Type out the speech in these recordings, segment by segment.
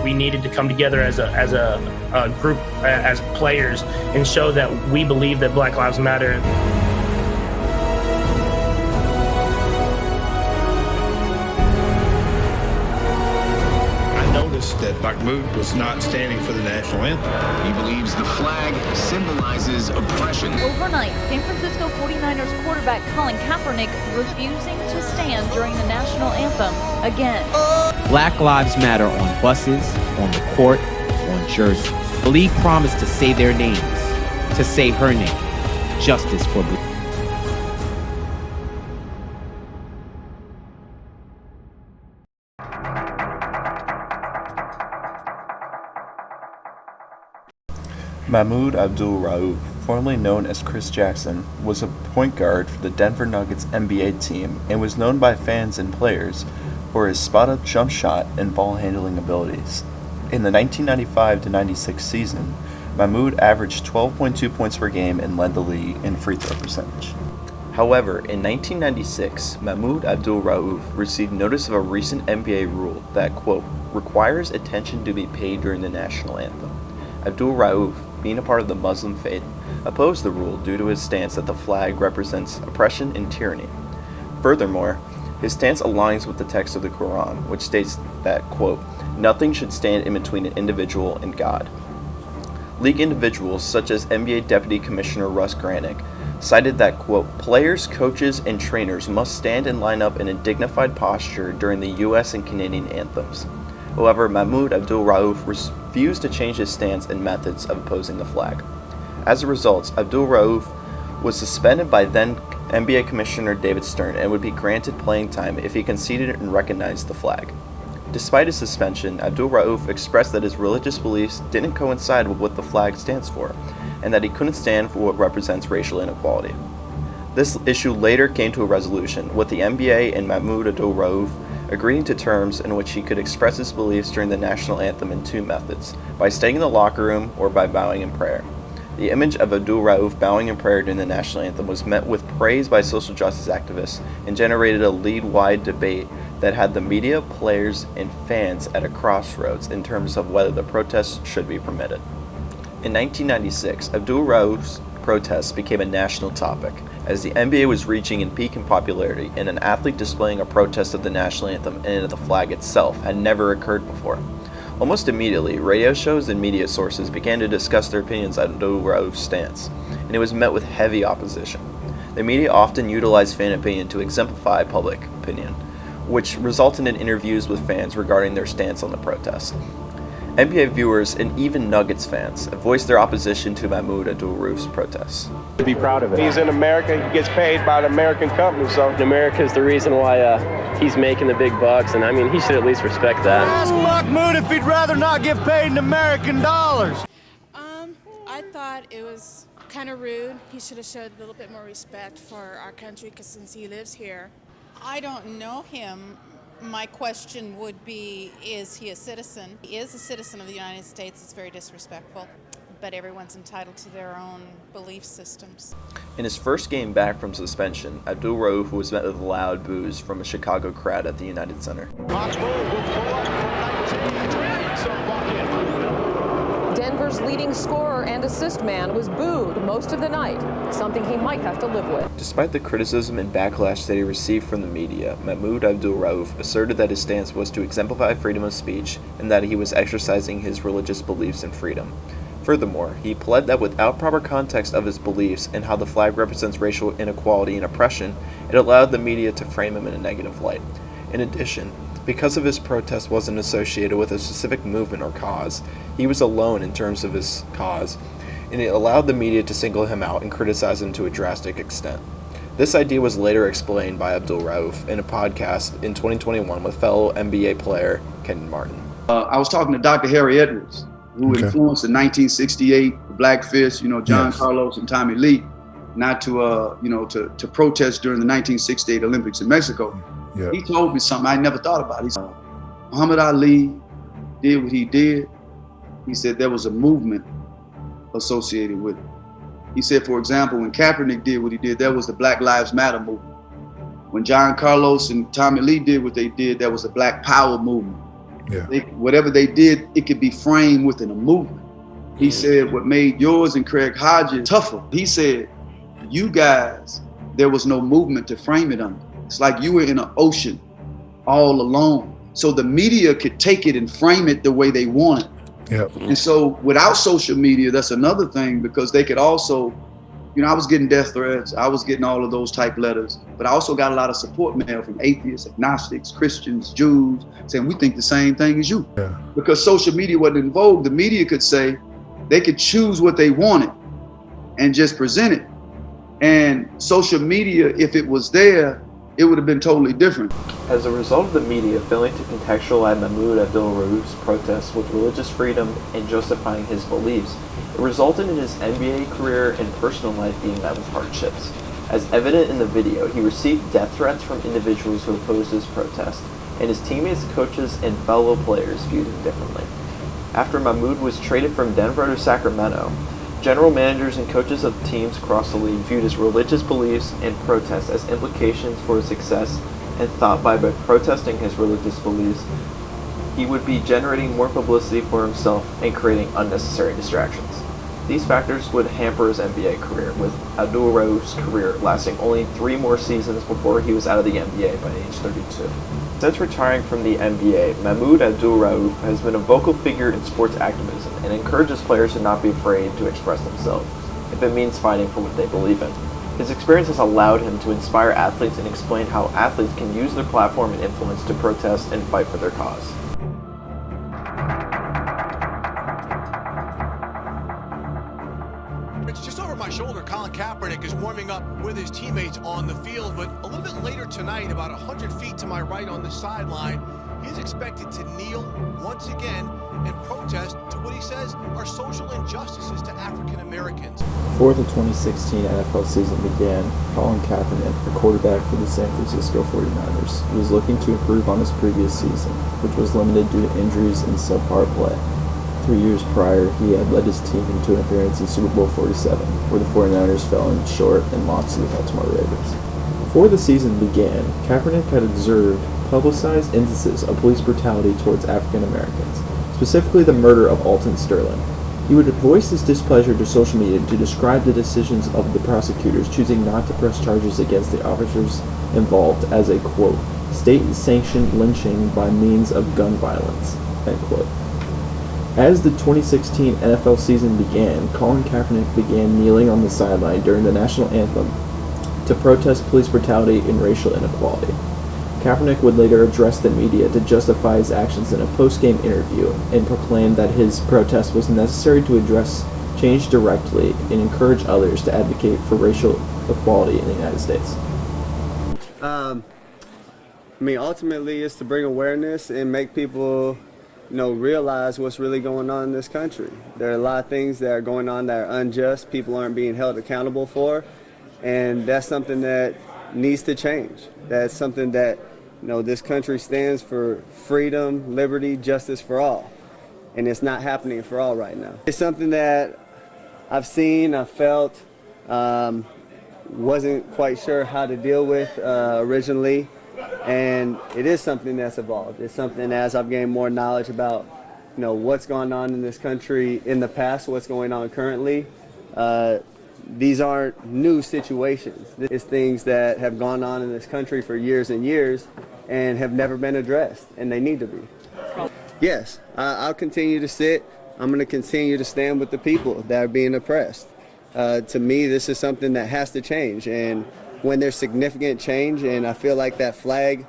We needed to come together as a group, as players, and show that we believe that Black Lives Matter. That Mahmoud was not standing for the national anthem. He believes the flag symbolizes oppression. Overnight, San Francisco 49ers quarterback Colin Kaepernick refusing to stand during the national anthem again. Black Lives Matter on buses, on the court, on jerseys. The league promised to say their names, to say her name. Justice for Black. Mahmoud Abdul-Rauf, formerly known as Chris Jackson, was a point guard for the Denver Nuggets NBA team and was known by fans and players for his spot-up jump shot and ball handling abilities. In the 1995-96 season, Mahmoud averaged 12.2 points per game and led the league in free throw percentage. However, in 1996, Mahmoud Abdul-Rauf received notice of a recent NBA rule that, quote, requires attention to be paid during the national anthem. Abdul-Rauf, being a part of the Muslim faith, opposed the rule due to his stance that the flag represents oppression and tyranny. Furthermore, his stance aligns with the text of the Quran, which states that, quote, nothing should stand in between an individual and God. League individuals, such as NBA Deputy Commissioner Russ Granick, cited that, quote, players, coaches, and trainers must stand and line up in a dignified posture during the U.S. and Canadian anthems. However, Mahmoud Abdul-Rauf refused to change his stance and methods of opposing the flag. As a result, Abdul-Rauf was suspended by then NBA Commissioner David Stern and would be granted playing time if he conceded and recognized the flag. Despite his suspension, Abdul-Rauf expressed that his religious beliefs didn't coincide with what the flag stands for, and that he couldn't stand for what represents racial inequality. This issue later came to a resolution, with the NBA and Mahmoud Abdul-Rauf agreeing to terms in which he could express his beliefs during the national anthem in two methods, by staying in the locker room or by bowing in prayer. The image of Abdul-Rauf bowing in prayer during the national anthem was met with praise by social justice activists and generated a league-wide debate that had the media, players, and fans at a crossroads in terms of whether the protests should be permitted. In 1996, Abdul-Rauf's protests became a national topic, as the NBA was reaching in peak in popularity, and an athlete displaying a protest of the national anthem and of the flag itself had never occurred before. Almost immediately, radio shows and media sources began to discuss their opinions on Abdul-Rauf's stance, and it was met with heavy opposition. The media often utilized fan opinion to exemplify public opinion, which resulted in interviews with fans regarding their stance on the protest. NBA viewers and even Nuggets fans have voiced their opposition to Mahmoud Abdul-Rauf's protests. To be proud of it. He's in America, he gets paid by an American company, so. America is the reason why he's making the big bucks, and I mean, he should at least respect that. Ask Mahmoud if he'd rather not get paid in American dollars. I thought it was kind of rude. He should have showed a little bit more respect for our country, because since he lives here. I don't know him. My question would be, is he a citizen? He is a citizen of the United States. It's very disrespectful, but everyone's entitled to their own belief systems. In his first game back from suspension, Abdul-Rauf was met with loud boos from a Chicago crowd at the United Center. Denver's leading scorer and assist man was booed most of the night, something he might have to live with. Despite the criticism and backlash that he received from the media, Mahmoud Abdul-Rauf asserted that his stance was to exemplify freedom of speech and that he was exercising his religious beliefs and freedom. Furthermore, he pled that without proper context of his beliefs and how the flag represents racial inequality and oppression, it allowed the media to frame him in a negative light. In addition, because of his protest wasn't associated with a specific movement or cause, he was alone in terms of his cause, and it allowed the media to single him out and criticize him to a drastic extent. This idea was later explained by Abdul-Rauf in a podcast in 2021 with fellow NBA player Kenyon Martin. I was talking to Dr. Harry Edwards, who influenced the 1968 Black Fist, John Carlos and Tommy Lee, not to, to protest during the 1968 Olympics in Mexico. Yeah. He told me something I never thought about. He said, Muhammad Ali did what he did. He said there was a movement associated with it. He said, for example, when Kaepernick did what he did, there was the Black Lives Matter movement. When John Carlos and Tommy Lee did what they did, there was the Black Power movement. Yeah. Whatever they did, it could be framed within a movement. He said what made yours and Craig Hodges tougher. He said, you guys, there was no movement to frame it under. It's like you were in an ocean all alone. So the media could take it and frame it the way they want it. Yep. And so without social media, that's another thing, because they could also, you know, I was getting death threats. I was getting all of those type letters, but I also got a lot of support mail from atheists, agnostics, Christians, Jews, saying we think the same thing as you. Yeah. Because social media wasn't in vogue, the media could say, they could choose what they wanted and just present it. And social media, if it was there, it would have been totally different. As a result of the media failing to contextualize Mahmoud Abdul-Rauf's protests with religious freedom and justifying his beliefs, it resulted in his NBA career and personal life being met with hardships. As evident in the video, he received death threats from individuals who opposed his protest, and his teammates, coaches, and fellow players viewed him differently. After Mahmoud was traded from Denver to Sacramento, general managers and coaches of teams across the league viewed his religious beliefs and protests as implications for his success, and thought by protesting his religious beliefs, he would be generating more publicity for himself and creating unnecessary distractions. These factors would hamper his NBA career, with Abdul-Rauf's career lasting only 3 more seasons before he was out of the NBA by age 32. Since retiring from the NBA, Mahmoud Abdul-Rauf has been a vocal figure in sports activism and encourages players to not be afraid to express themselves, if it means fighting for what they believe in. His experience has allowed him to inspire athletes and explain how athletes can use their platform and influence to protest and fight for their cause. It's just over my shoulder. Colin Kaepernick is warming up with his teammates on the field, but a little bit later tonight, about 100 feet to my right on the sideline, he's expected to kneel once again and protest to what he says are social injustices to African Americans. Before the 2016 NFL season began, Colin Kaepernick, the quarterback for the San Francisco 49ers, was looking to improve on his previous season, which was limited due to injuries and subpar play. 3 years prior, he had led his team into an appearance in Super Bowl 47, where the 49ers fell in short and lost to the Baltimore Ravens. Before the season began, Kaepernick had observed publicized instances of police brutality towards African Americans, specifically the murder of Alton Sterling. He would voice his displeasure to social media to describe the decisions of the prosecutors choosing not to press charges against the officers involved as a, quote, state-sanctioned lynching by means of gun violence, end quote. As the 2016 NFL season began, Colin Kaepernick began kneeling on the sideline during the national anthem to protest police brutality and racial inequality. Kaepernick would later address the media to justify his actions in a post-game interview and proclaim that his protest was necessary to address change directly and encourage others to advocate for racial equality in the United States. I mean, ultimately, it's to bring awareness and make people, realize what's really going on in this country. There are a lot of things that are going on that are unjust, people aren't being held accountable for, and that's something that needs to change. That's something that, this country stands for: freedom, liberty, justice for all. And it's not happening for all right now. It's something that I've seen, I've felt, wasn't quite sure how to deal with originally. And it is something that's evolved. It's something, as I've gained more knowledge about, what's going on in this country in the past, what's going on currently. These aren't new situations. It's things that have gone on in this country for years and years and have never been addressed, and they need to be. Yes, I'll continue to sit. I'm going to continue to stand with the people that are being oppressed. To me, this is something that has to change. And when there's significant change, and I feel like that flag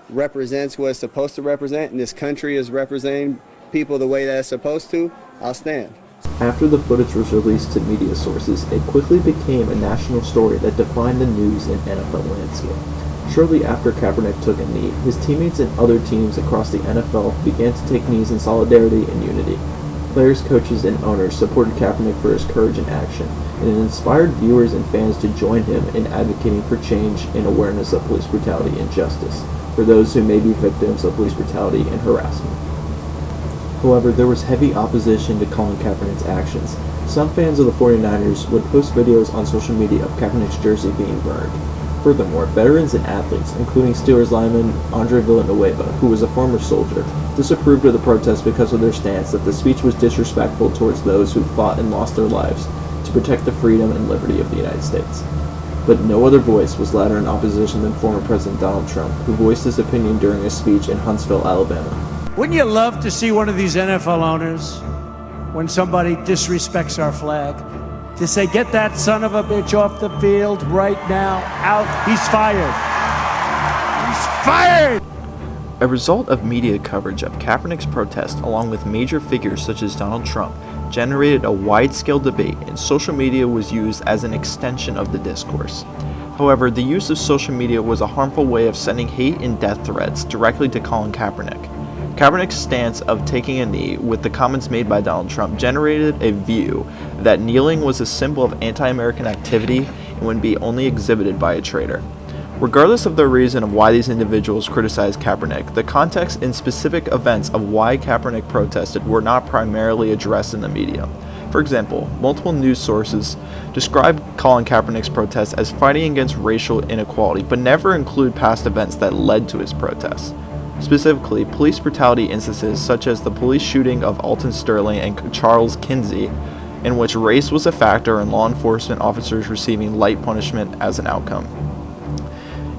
represents what it's supposed to represent, and this country is representing people the way that it's supposed to, I'll stand. After the footage was released to media sources, it quickly became a national story that defined the news and NFL landscape. Shortly after Kaepernick took a knee, his teammates and other teams across the NFL began to take knees in solidarity and unity. Players, coaches, and owners supported Kaepernick for his courage and action, and it inspired viewers and fans to join him in advocating for change and awareness of police brutality and justice for those who may be victims of police brutality and harassment. However, there was heavy opposition to Colin Kaepernick's actions. Some fans of the 49ers would post videos on social media of Kaepernick's jersey being burned. Furthermore, veterans and athletes, including Steelers lineman Andre Villanueva, who was a former soldier, disapproved of the protest because of their stance that the speech was disrespectful towards those who fought and lost their lives to protect the freedom and liberty of the United States. But no other voice was louder in opposition than former President Donald Trump, who voiced his opinion during a speech in Huntsville, Alabama. Wouldn't you love to see one of these NFL owners, when somebody disrespects our flag, to say, get that son of a bitch off the field right now, out, he's fired. He's fired! A result of media coverage of Kaepernick's protest, along with major figures such as Donald Trump, generated a wide-scale debate, and social media was used as an extension of the discourse. However, the use of social media was a harmful way of sending hate and death threats directly to Colin Kaepernick. Kaepernick's stance of taking a knee with the comments made by Donald Trump generated a view that kneeling was a symbol of anti-American activity and would be only exhibited by a traitor. Regardless of the reason of why these individuals criticized Kaepernick, the context and specific events of why Kaepernick protested were not primarily addressed in the media. For example, multiple news sources describe Colin Kaepernick's protest as fighting against racial inequality, but never include past events that led to his protest. Specifically, police brutality instances such as the police shooting of Alton Sterling and Charles Kinsey, in which race was a factor and law enforcement officers receiving light punishment as an outcome.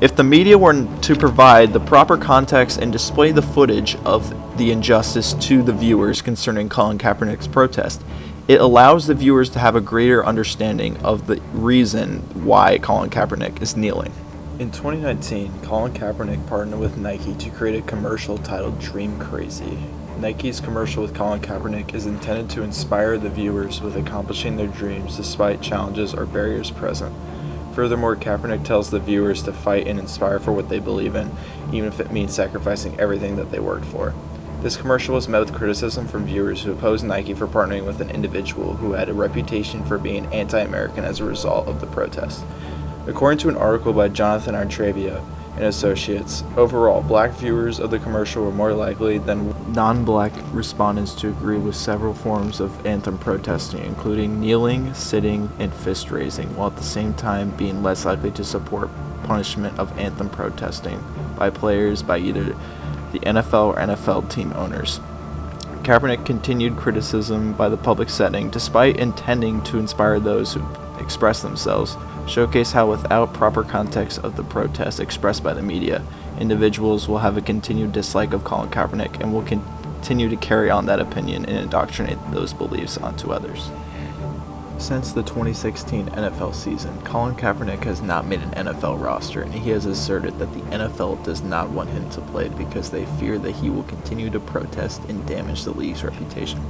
If the media were to provide the proper context and display the footage of the injustice to the viewers concerning Colin Kaepernick's protest, it allows the viewers to have a greater understanding of the reason why Colin Kaepernick is kneeling. In 2019, Colin Kaepernick partnered with Nike to create a commercial titled Dream Crazy. Nike's commercial with Colin Kaepernick is intended to inspire the viewers with accomplishing their dreams despite challenges or barriers present. Furthermore, Kaepernick tells the viewers to fight and inspire for what they believe in, even if it means sacrificing everything that they worked for. This commercial was met with criticism from viewers who opposed Nike for partnering with an individual who had a reputation for being anti-American as a result of the protest. According to an article by Jonathan Artravia and Associates, overall, black viewers of the commercial were more likely than non-black respondents to agree with several forms of anthem protesting, including kneeling, sitting, and fist raising, while at the same time being less likely to support punishment of anthem protesting by players by either the NFL or NFL team owners. Kaepernick continued criticism by the public setting, despite intending to inspire those who express themselves, showcase how without proper context of the protest expressed by the media, individuals will have a continued dislike of Colin Kaepernick and will continue to carry on that opinion and indoctrinate those beliefs onto others. Since the 2016 NFL season, Colin Kaepernick has not made an NFL roster, and he has asserted that the NFL does not want him to play because they fear that he will continue to protest and damage the league's reputation.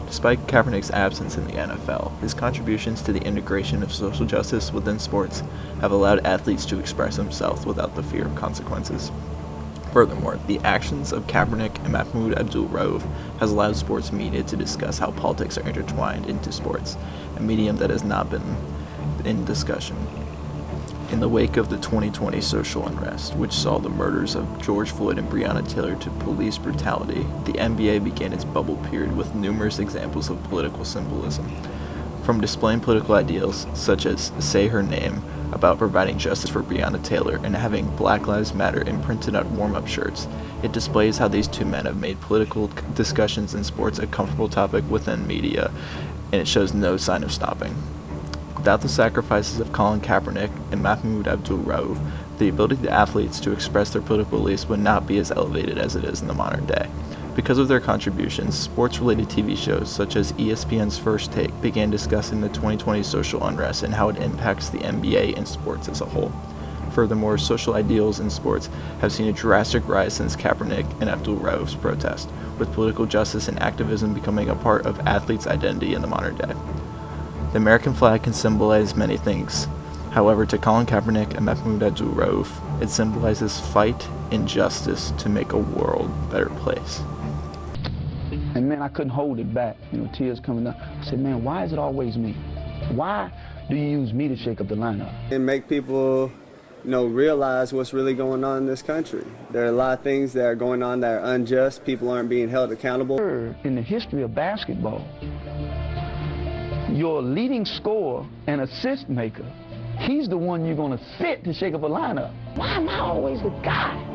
Despite Kaepernick's absence in the NFL, his contributions to the integration of social justice within sports have allowed athletes to express themselves without the fear of consequences. Furthermore, the actions of Kaepernick and Mahmoud Abdul-Rauf has allowed sports media to discuss how politics are intertwined into sports, a medium that has not been in discussion. In the wake of the 2020 social unrest, which saw the murders of George Floyd and Breonna Taylor to police brutality, the NBA began its bubble period with numerous examples of political symbolism. From displaying political ideals, such as Say Her Name, about providing justice for Breonna Taylor, and having Black Lives Matter imprinted on warm-up shirts, it displays how these two men have made political discussions in sports a comfortable topic within media, and it shows no sign of stopping. Without the sacrifices of Colin Kaepernick and Mahmoud Abdul-Rauf, the ability of athletes to express their political beliefs would not be as elevated as it is in the modern day. Because of their contributions, sports-related TV shows such as ESPN's First Take began discussing the 2020 social unrest and how it impacts the NBA and sports as a whole. Furthermore, social ideals in sports have seen a drastic rise since Kaepernick and Abdul-Rauf's protest, with political justice and activism becoming a part of athletes' identity in the modern day. The American flag can symbolize many things. However, to Colin Kaepernick and Mahmoud Abdul-Rauf, it symbolizes fight and justice to make a world a better place. And man, I couldn't hold it back, tears coming down. I said, man, why is it always me? Why do you use me to shake up the lineup? And make people, realize what's really going on in this country. There are a lot of things that are going on that are unjust. People aren't being held accountable. In the history of basketball, your leading scorer and assist maker He's the one you're going to sit to shake up a lineup. Why am I always the guy?